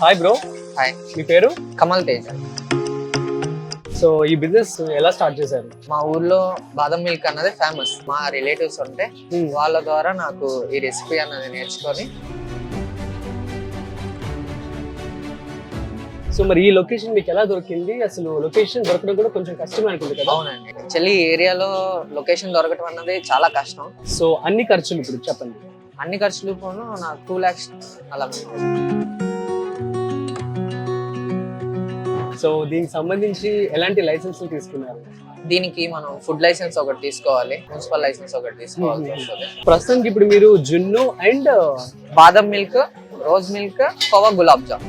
Hi bro. Hi, మీ పేరు? Kamal Teja. So ఈ business ఎలా స్టార్ట్ చేశారు? మా ఊర్లో బాదం మిల్క్ అన్నది ఫేమస్. మా రిలేటివ్స్ ఉంటే వాళ్ళ ద్వారా నాకు ఈ రెసిపీ అన్నది నేర్చుకొని. సో మరి ఈ లొకేషన్ మీకు ఎలా దొరికింది? అసలు లొకేషన్ దొరకడం కూడా కొంచెం కష్టం అనుకుంది కదా? అవునండి, యాక్చువల్లీ ఈ ఏరియాలో లొకేషన్ దొరకడం అన్నది చాలా కష్టం. సో అన్ని ఖర్చులు ఇప్పుడు చెప్పండి. అన్ని ఖర్చులు పోను నాకు 2 lakhs అలా. సో దీనికి సంబంధించి ఎలాంటి లైసెన్స్ తీసుకున్నారు? దీనికి మనం ఫుడ్ లైసెన్స్ ఒకటి తీసుకోవాలి, మున్సిపల్ లైసెన్స్ ఒకటి తీసుకోవాల్సి వస్తుంది. ప్రస్తుతానికి ఇప్పుడు మీరు జున్ను అండ్ బాదం milk, rose milk, khoa, gulab jam.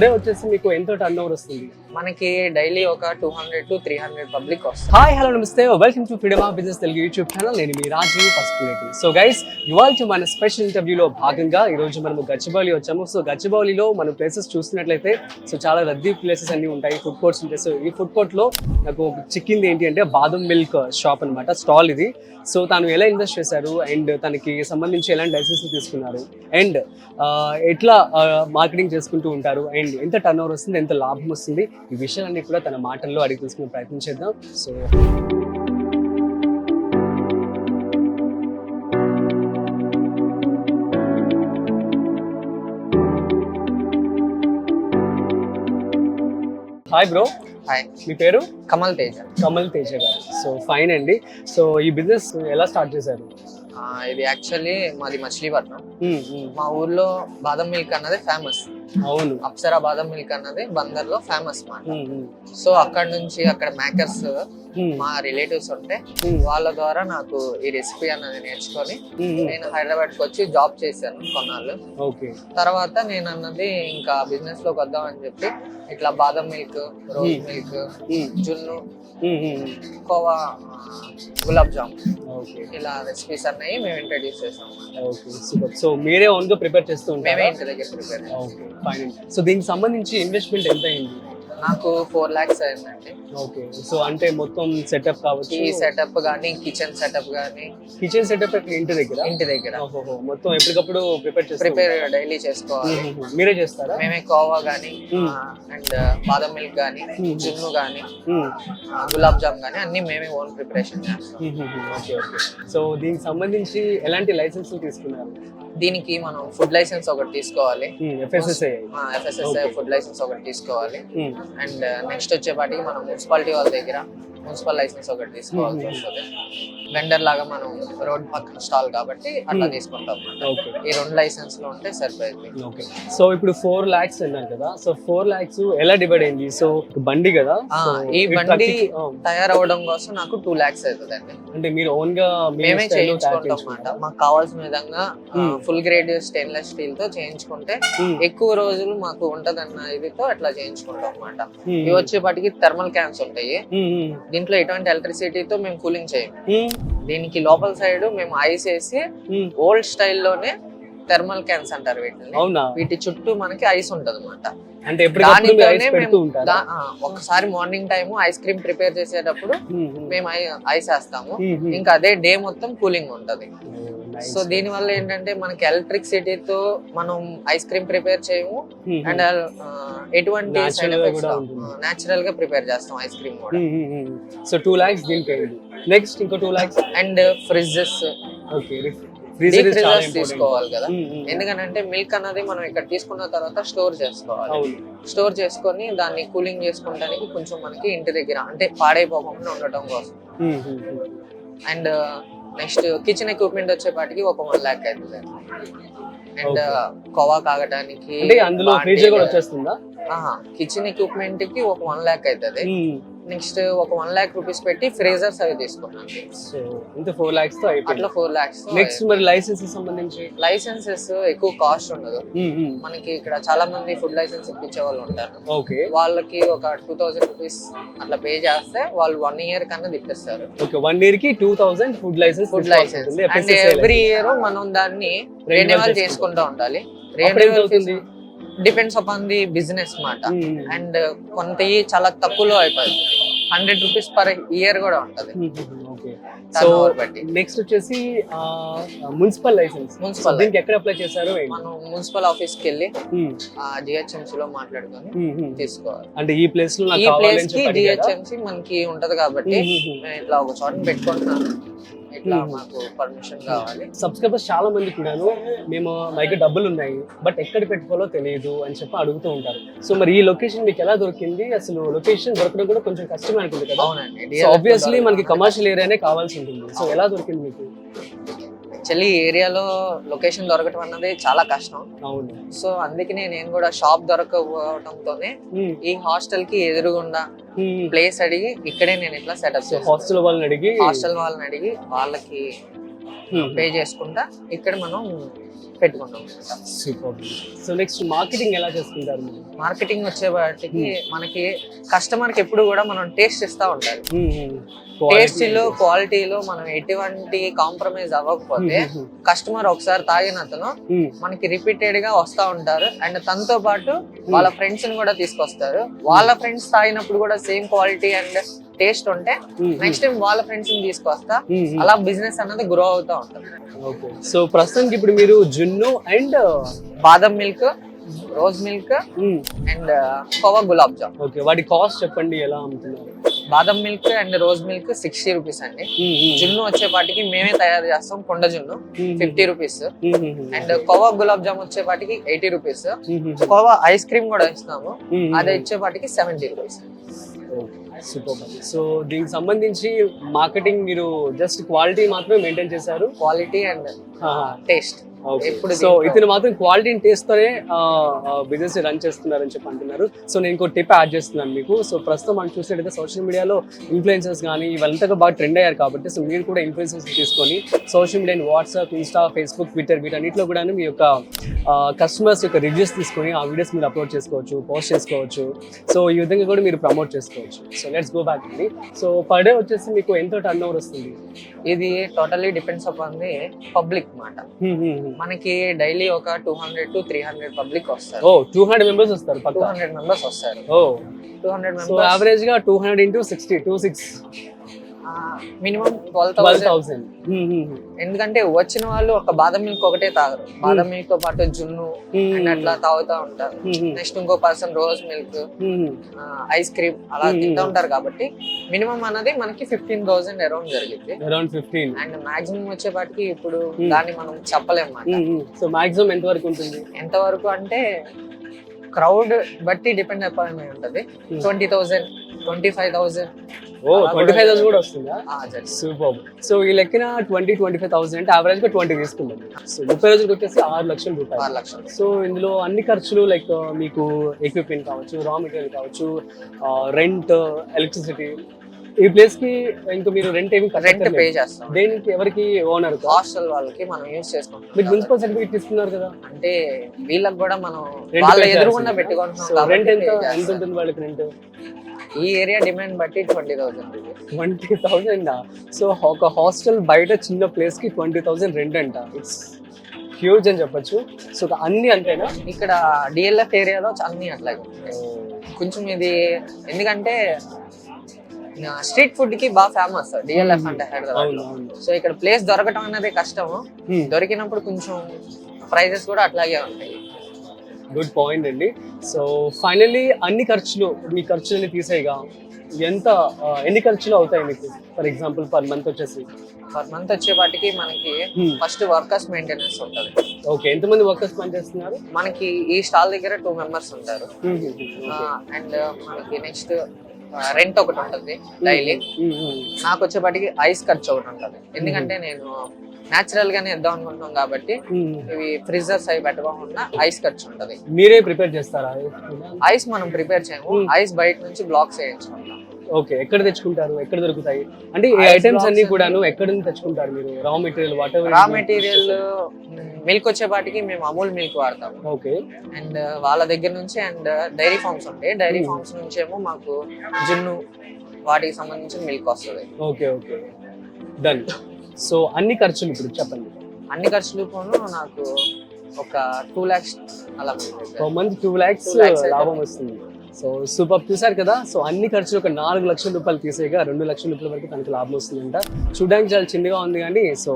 Day వచ్చేసి మీకు ఎంతో టర్న్ ఓవర్ వస్తుంది? మనకి డైలీ ఒక 200 to 300 పబ్లిక్ వస్తుంది. హాయ్, హలో, నమస్తే, welcome to freedom of business Telugu YouTube channel. నేను మీ రాజీవ్ పసుపులేటి. సో గైస్, ఇవాళ మన స్పెషల్ ఇంటర్వ్యూలో భాగంగా ఈరోజు మనము గచ్చిబౌలి వచ్చాము. సో గచ్చిబౌలిలో మనం ప్లేసెస్ చూస్తున్నట్లయితే సో చాలా రద్దీ ప్లేసెస్ అన్ని ఉంటాయి, ఫుడ్ కోర్ట్స్ ఉంటాయి. సో ఈ ఫుడ్ కోర్ట్లో నాకు చిక్కింది ఏంటి అంటే బాదం మిల్క్ షాప్ అనమాట, స్టాల్ ఇది. సో తను ఎలా ఇన్వెస్ట్ చేశారు అండ్ తనకి సంబంధించి ఎలాంటి లైసెన్స్ తీసుకున్నారు అండ్ ఎట్లా మార్కెటింగ్ చేసుకుంటూ ఉంటారు అండ్ ఎంత టర్న్ ఓవర్ వస్తుంది, ఎంత లాభం వస్తుంది, ఈ విషయాలన్నీ కూడా తన మాటల్లో అడిగి తెలుసుకునే ప్రయత్నం చేద్దాం. So hi bro. హాయ్, మీ పేరు? కమల్ తేజ. కమల్ తేజ గారు. సో ఫైన్ అండి. సో ఈ బిజినెస్ ఎలా స్టార్ట్ చేశారు? ఇది యాక్చువల్లీ మాది మచిలీపట్నం. మా ఊర్లో బాదం మిల్క్ అన్నది ఫేమస్. అవును, అప్సరా బాదం మిల్క్ అన్నది బందర్ లో ఫేమస్ మాట. సో అక్కడ నుంచి అక్కడ మేకర్స్ మా రిలేటివ్స్ ఉంటే వాళ్ళ ద్వారా నాకు ఈ రెసిపీ అన్నది నేర్చుకొని నేను హైదరాబాద్ కి వచ్చి జాబ్ చేశాను కొన్నాళ్ళు. తర్వాత నేను అన్నది ఇంకా బిజినెస్ లోకి వద్దామని చెప్పి ఇట్లా బాదం మిల్క్, రోజ్ మిల్క్, జున్ను, కోవా, గులాబ్ జామ్ ఇలా రెసిపీస్ అన్నవి మేము ఇంట్రడ్యూస్ చేసాం. సో మీరే ఓన్ గా ప్రిపేర్ చేస్తూ ఉంటారు? మేమే ఇంటి దగ్గర ప్రిపేర్. సో దీనికి సంబంధించి ఇన్వెస్ట్మెంట్ ఎంత అయింది? నాకు 4 lakhs అయిందండి. ఓకే. సో అంటే మొత్తం సెటప్ కావచ్చు, ఈ సెటప్ గానీ, కిచెన్ సెటప్ గానీ. కిచెన్ సెటప్ ఇంటి దగ్గర మొత్తం ఎప్పటికప్పుడు ప్రిపేర్ డైలీ చేసుకోవాలి. మీరే చేస్తారా? మేమే కోవా గానీ అండ్ బాదం మిల్క్ గానీ, జున్ను గానీ, గులాబ్ జామ్ గానీ అన్ని మేమే ఓన్ ప్రిపరేషన్ చేస్తాం. ఓకే. సో దీనికి సంబంధించి ఎలాంటి లైసెన్స్ తీసుకున్నారు? దీనికి మనం ఫుడ్ లైసెన్స్ ఒకటి తీసుకోవాలి, FSSAI ఫుడ్ లైసెన్స్ ఒకటి తీసుకోవాలి. అండ్ నెక్స్ట్ వచ్చేపాటికి మనం మున్సిపాలిటీ వాళ్ళ దగ్గర మున్సిపల్ లైసెన్స్ ఒకటి తీసుకోవాల్సి వస్తుంది. వెండర్ లాగా మనం రోడ్ పక్కన స్టాల్ కాబట్టి అట్లా తీసుకుంటాం. ఈ 2 లైసెన్స్ లో ఉంటే సరిపోయింది. ఓకే. సో ఇప్పుడు 4 lakhs అన్నారు కదా, సో 4 lakhs ఎలా డివైడ్ అయింది? సో బండి కదా, ఈ బండి తయారవడం కోసం నాకు 2 lakhs అవుతుందండి. అంటే మీరు ఓన్ గా మేమే చేయించుకుంటాం అన్నమాట. మాకు కావాల్సిన విధంగా ఫుల్ గ్రేడ్ స్టెయిన్లెస్ స్టీల్ తో చేయించుకుంటే ఎక్కువ రోజులు మాకు ఉంటదన్న ఇదితో అట్లా చేయించుకుంటాం అన్నమాట. ఇవి వచ్చేపాటికి థర్మల్ క్యాన్స్ ఉంటాయి. దీంట్లో ఎటువంటి ఎలక్ట్రిసిటీతో మేము కూలింగ్ చేయము. దీనికి లోపల సైడ్ మేము ఐస్ వేసి ఓల్డ్ స్టైల్లోనే థర్మల్ క్యాన్స్ అంటారు వీటిని. వీటి చుట్టూ మనకి ఐస్ ఉంటది అనమాట. ఒకసారి morning time ice cream prepare చేసేటప్పుడు మేము ఐస్ వేస్తాము. ఇంకా అదే డే మొత్తం కూలింగ్ ఉంటది. సో దీని వల్ల ఏంటంటే మనకి ఎలక్ట్రిసిటీతో మనం ఐస్ క్రీమ్ ప్రిపేర్ చేయము అండ్ ఎటువంటి సైడ్ ఎఫెక్ట్స్ నేచురల్ గా ప్రిపేర్ చేస్తాం ఐస్ క్రీమ్ కూడా. సో 2 lakhs దీనికి. నెక్స్ట్ ఇంకో 2 lakhs అండ్ ఫ్రిడ్జెస్. తీసుకోవాలి కదా, ఎందుకంటే మిల్క్ అన్నది మనం ఇక్కడ తీసుకున్న తర్వాత స్టోర్ చేసుకోవాలి. స్టోర్ చేసుకొని దాన్ని కూలింగ్ చేసుకోవడానికి కొంచెం మనకి ఇంటి దగ్గర అంటే పాడైపోకుండా ఉండటం కోసం. అండ్ నెక్స్ట్ కిచెన్ ఎక్విప్మెంట్ వచ్చేపాటికి ఒక 1 lakh అవుతుంది. అండ్ కోవా కాగటానికి కిచెన్ ఎక్విప్మెంట్ కి ఒక 1 lakh అవుతుంది. నెక్స్ట్ ఒక 1 lakh రూపీస్ పెట్టి ఫ్రీజర్స్ అవి తీసుకున్నాను. సో 4 lakhs తో అట్లా 4 lakhs. నెక్స్ట్ మరి లైసెన్సెస్ సంబంధించి లైసెన్సెస్ ఎక్కువ కాస్ట్ ఉండదు. మనకి ఇక్కడ చాలా మంది ఫుడ్ లైసెన్స్ ఇప్పించే వాళ్ళు ఉంటారు. వాళ్ళకి ఒక 2000 రూపీస్ అట్లా పే చేస్తే వాళ్ళు 1 year కన్నా ఇప్పిస్తారు. 1 year కి 2000 food license. And every year మనం దాన్ని రెన్యువల్ చేసుకుంటూ ఉండాలి. Renewal depends upon the business మాట. అండ్ కొంత చాలా తక్కువలో అయిపోయింది. 100 రూపీస్ పర్ ఇయర్ కూడా ఉంటది. సో Turnover బట్టి. నెక్స్ట్ వచ్చేసి మున్సిపల్ లైసెన్స్. Municipal దీనికి ఎక్కడ అప్లై చేశారు? మనం మున్సిపల్ ఆఫీస్ కి వెళ్ళి జిహెచ్ఎంసీ లో మాట్లాడుకొని తీసుకోవాలి. అంటే ఈ ప్లేస్ లో నాకు ఈ కావాలని ప్లేస్ కి చెప్పి అడిగారా? జిహెచ్ఎంసీ మనకి ఉంటది కాబట్టి నేను ఇట్లా ఒక చోట పెట్టుకుంటున్నాను, ఇట్లా మాకు పర్మిషన్ కావాలి. సబ్స్క్రైబర్స్ చాలా మంది కూడాను మేము మా దగ్గర డబ్బులు ఉన్నాయి బట్ ఎక్కడ పెట్టుకోవాలో తెలియదు అని చెప్పి అడుగుతూ ఉంటారు. సో మరి ఈ లొకేషన్ మీకు ఎలా దొరికింది? అసలు లొకేషన్ దొరకడం కూడా కొంచెం కష్టం అనుకుంది కదా. అవునండి, సో ఆబ్వియస్లీ మనకి కమర్షియల్ ఏరియానే కావాల్సి ఉంటుంది. సో ఎలా దొరికింది మీకు? యాక్చువల్లీ ఈ ఏరియాలో లొకేషన్ దొరకటం అన్నది చాలా కష్టం. అవును. సో అందుకనే నేను కూడా షాప్ దొరకకపోవడంతోనే ఈ హాస్టల్ కి ఎదురుగుండా ప్లేస్ అడిగి ఇక్కడే నేను ఇట్లా సెటప్ చేస్తాను. హాస్టల్ వాళ్ళని అడిగి వాళ్ళకి పే చేసుకుంటా ఇక్కడ మనం పెట్టుకుంటాం. సో నెక్స్ట్ మార్కెటింగ్ ఎలా చేసుకుంటారు? మార్కెటింగ్ వచ్చే వాటికి మనకి కస్టమర్ కి ఎప్పుడు కూడా మనం టేస్ట్ ఇస్తా ఉండాలి. టేస్టీలో క్వాలిటీలో మనం ఎటువంటి కాంప్రమైజ్ అవ్వకపోతే కస్టమర్ ఒకసారి తాగిన అతను మనకి రిపీటెడ్ గా వస్తా ఉంటారు. అండ్ తనతో పాటు వాళ్ళ ఫ్రెండ్స్ ని కూడా తీసుకొస్తారు. వాళ్ళ ఫ్రెండ్స్ తాగినప్పుడు కూడా సేమ్ క్వాలిటీ అండ్ టేస్ట్ ఉంటే నెక్స్ట్ టైం వాళ్ళ ఫ్రెండ్స్ ని తీసుకొస్తా. అలా బిజినెస్ అన్నది గ్రో అవుతా ఉంటుంది. సో ప్రస్తుతానికి ఇప్పుడు మీరు జున్ను అండ్ బాదం milk, rose milk and khoa gulab jam. Okay, వాటి కాస్ట్ చెప్పండి, ఎలా అమ్ముతున్నారు? బాదం milk and rose milk 60 rupees అండి. జున్ను వచ్చేపాటికి మేమే తయారు చేస్తాం, కొండ జున్ను 50 రూపీస్. అండ్ కోవా గులాబ్ జామ్ వచ్చేపాటికి 80 రూపీస్. కోవా ఐస్ క్రీమ్ కూడా ఇస్తాము, అది ఇచ్చేపాటికి 70 రూపీస్. సూపర్. సో దీనికి సంబంధించి మార్కెటింగ్ మీరు జస్ట్ క్వాలిటీ మాత్రమే మెయింటైన్ చేశారు? Quality and taste. సో ఇతను మాత్రం క్వాలిటీ టేస్ట్ తోనే బిజినెస్ రన్ చేస్తున్నారని చెప్పి అంటున్నారు. సో నేను ఇంకో టిప్ యాడ్ చేస్తున్నాను మీకు. సో ప్రస్తుతం మనం చూసినట్టయితే సోషల్ మీడియాలో ఇన్ఫ్లుయెన్సర్స్ కానీ ఇవంతా బాగా ట్రెండ్ అయ్యారు కాబట్టి సో మీరు కూడా ఇన్ఫ్లుయెన్సర్స్ తీసుకొని social media, WhatsApp, Insta, Facebook, Twitter వీటన్నిటిలో కూడా మీ యొక్క కస్టమర్స్ యొక్క రివ్యూస్ తీసుకొని ఆ వీడియోస్ మీరు అప్లోడ్ చేసుకోవచ్చు, పోస్ట్ చేసుకోవచ్చు. సో ఈ విధంగా కూడా మీరు ప్రమోట్ చేసుకోవచ్చు. సో లెట్స్ గో బ్యాక్ అండి. సో పర్ డే వచ్చేసి మీకు ఎంత టర్న్ ఓవర్ వస్తుంది? ఇది totally depends upon the public మాట. మనకి డైలీ ఒక 200 to 300 పబ్లిక్ వస్తారు. 200 మెంబర్స్ వస్తారు. 200 మెంబర్స్ వస్తారు. 200 సో యావరేజ్ గా 200 into 60 26 మినిమం 12,000. ఎందుకంటే వచ్చిన వాళ్ళు ఒక బాదం మిల్క్ ఒకటే తాగరు, బాదం మిల్క్ తో పాటు జున్ను అండ్ అట్లా తాగుతా ఉంటారు. నెక్స్ట్ ఇంకో person rose milk, ice cream అలా తింటూ ఉంటారు. కాబట్టి మినిమం అన్నది మనకి 15,000 అరౌండ్ జరిగింది. అండ్ మాక్సిమం వచ్చేపాటికి ఇప్పుడు దాన్ని మనం చెప్పలేము అన్నమాట. సో మాక్సిమం ఎంత వరకు ఉంటుంది? ఎంత వరకు అంటే క్రౌడ్ బట్టి డిపెండ్ అయిపోయి ఉంటది. 20,000, 25,000. 25,000 కూడా వస్తుందా? సూపర్. సో ఈ లెక్కన 20-25,000 అంటే యావరేజ్ గా 20 తీసుకుంటుంది. సో 30 రోజులకు వచ్చేసి 6 లక్షల రూపాయలు. 6 లక్షలు. సో ఇందులో అన్ని ఖర్చులు లైక్ మీకు ఎక్విప్మెంట్ కావచ్చు, రా మెటీరియల్ కావచ్చు, రెంట్, ఎలక్ట్రిసిటీ, ఈ ప్లేస్ కి ఇంకా మీరు రెంట్ పే చేస్తాం. దేనికి? ఎవరికి? ఓనర్, హాస్టల్ వాళ్ళకి మనం యూజ్ చేసుకుంటాం. మీరు మున్సిపల్ సర్టిఫికేట్ తీసుకున్నారు కదా, అంటే వీళ్ళకి కూడా మనం వాళ్ళ ఎదురుగుండా పెట్టుకుంటున్నాం. రెంట్ ఎంత ఉంటుంది వాళ్ళకి? రెంట్ ఈ ఏరియా డిమాండ్ బట్టి 20,000. 20,000. సో ఒక హాస్టల్ బయట చిన్న ప్లేస్ కి 20,000 రెంట్ అంట. ఇట్స్ హ్యూజ్ అని చెప్పొచ్చు. సో అన్ని అంతేనా? ఇక్కడ డిఎల్ఎఫ్ ఏరియాలో అన్ని అట్లాగే కొంచెం ఇది. ఎందుకంటే స్ట్రీట్ ఫుడ్ కి బాగా ఫేమస్ డిఎల్ఎఫ్ అంటే హైదరాబాద్. సో ఇక్కడ ప్లేస్ దొరకటం అనేది కష్టము. దొరికినప్పుడు కొంచెం ప్రైజెస్ కూడా అట్లాగే ఉంటాయి. గుడ్ పాయింట్ అండి. సో ఫైనల్లీ అన్ని ఖర్చులు, మీ ఖర్చులని తీసేయగా ఎన్ని ఖర్చులు అవుతాయి మీకు? ఫర్ ఎగ్జాంపుల్ పర్ మంత్ వచ్చేసి? పర్ మంత్ వచ్చేపాటికి మనకి ఫస్ట్ వర్కర్స్ మెయింటెనెన్స్ ఉంటుంది. ఓకే, ఎంతమంది వర్కర్స్ పని చేస్తున్నారు? మనకి ఈ స్టాల్ దగ్గర 2 members ఉంటారు. అండ్ మనకి నెక్స్ట్ రెంట్ ఒకటి ఉంటుంది డైలీ. నాకు వచ్చేపాటికి ఐస్ ఖర్చు ఒకటి ఉంటుంది. ఎందుకంటే నేను నేచురల్ గానే ఇద్దాం అనుకుంటున్నాం కాబట్టి ఇవి ఫ్రీజర్స్ అవి పెట్టకుండా ఐస్ ఖర్చు ఉంటది. మీరే ప్రిపేర్ చేస్తారా? ఐస్ మనం ప్రిపేర్ చేయము, ఐస్ బయట నుంచి బ్లాక్స్ వేయించుకుంటాం. ఓకే, ఎక్కడ తెచ్చుకుంటారు? ఎక్కడ దొరుకుతాయి? అంటే ఈ ఐటమ్స్ అన్ని కూడాను ఎక్కడ నుంచి తెచ్చుకుంటారు మీరు? Raw material, whatever. Raw material milk వచ్చేపాటికి మేము అమూల్ మిల్క్ వాడతాము. ఓకే. అండ్ వాళ్ళ దగ్గర నుంచి అండ్ డైరీ ఫార్మ్స్ ఉంటాయి. డైరీ ఫార్మ్స్ నుంచి ఏమో మాకు జున్ను వాటికి సంబంధించిన మిల్క్ వస్తుంది. Okay okay, done. సో అన్ని ఖర్చులు ఇప్పుడు చెప్పండి. అన్ని ఖర్చులు పోను నాకు ఒక 2 lakhs అలా మంత్ 2 lakhs లాభం వస్తుంది. సో సూపర్, చూసారు కదా. సో అన్ని ఖర్చులు ఒక 4 లక్షల రూపాయలు తీసేయగా 2 లక్షల రూపాయల వరకు తనకు లాభం వస్తుందంట. చూడడానికి చాలా చిన్నగా ఉంది కానీ so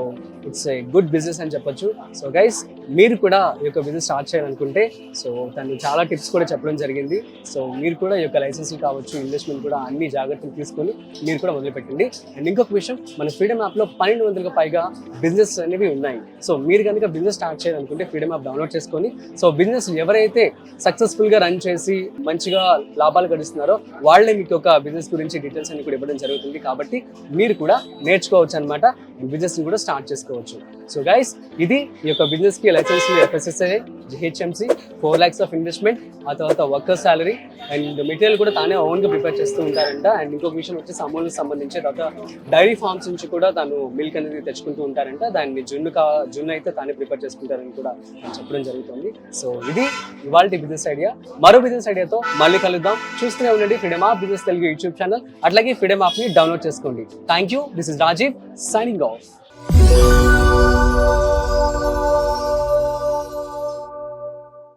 it's a good business అని చెప్పొచ్చు. సో గైస్, మీరు కూడా ఈ యొక్క బిజినెస్ స్టార్ట్ చేయాలనుకుంటే సో తను చాలా టిప్స్ కూడా చెప్పడం జరిగింది. సో మీరు కూడా ఈ యొక్క లైసెన్స్లు కావచ్చు, ఇన్వెస్ట్మెంట్ కూడా అన్ని జాగ్రత్తలు తీసుకొని మీరు కూడా మొదలుపెట్టండి. అండ్ ఇంకొక విషయం, మన ఫ్రీడమ్ యాప్లో 1200కు పైగా బిజినెస్ అనేవి ఉన్నాయి. సో మీరు కనుక బిజినెస్ స్టార్ట్ చేయాలనుకుంటే ఫ్రీడమ్ యాప్ డౌన్లోడ్ చేసుకొని సో బిజినెస్ ఎవరైతే సక్సెస్ఫుల్గా రన్ చేసి మంచిగా లాభాలు గడిస్తున్నారో వాళ్ళే మీకు ఒక బిజినెస్ గురించి డీటెయిల్స్ అన్ని కూడా ఇవ్వడం జరుగుతుంది. కాబట్టి మీరు కూడా నేర్చుకోవచ్చు అనమాట, బిజినెస్ ని కూడా స్టార్ట్ చేసుకోవచ్చు. సో గైస్, ఇది ఈ యొక్క బిజినెస్ కి license FSSAI, GHMC, 4 lakhs of investment, ఆ తర్వాత వర్కర్ సాలరీ అండ్ మెటీరియల్ కూడా తానే ఓన్ గా ప్రిపేర్ చేస్తూ ఉంటారంట. అండ్ ఇంకొక విషయం వచ్చేసి అమూల్కి సంబంధించి తర్వాత డైరీ ఫార్మ్స్ నుంచి కూడా తను మిల్క్ అనేది తెచ్చుకుంటూ ఉంటారంట. దాన్ని జున్ను అయితే తానే ప్రిపేర్ చేసుకుంటారని కూడా చెప్పడం జరుగుతుంది. సో ఇది ఇవాళ బిజినెస్ ఐడియా. మరో బిజినెస్ ఐడియాతో మళ్ళీ కలుద్దాం. చూస్తూనే ఉండండి Freedom app business Telugu YouTube channel. అట్లాగే ఫ్రీడమ్ యాప్ ని డౌన్లోడ్ చేసుకోండి. Thank you. This is Rajeev signing of.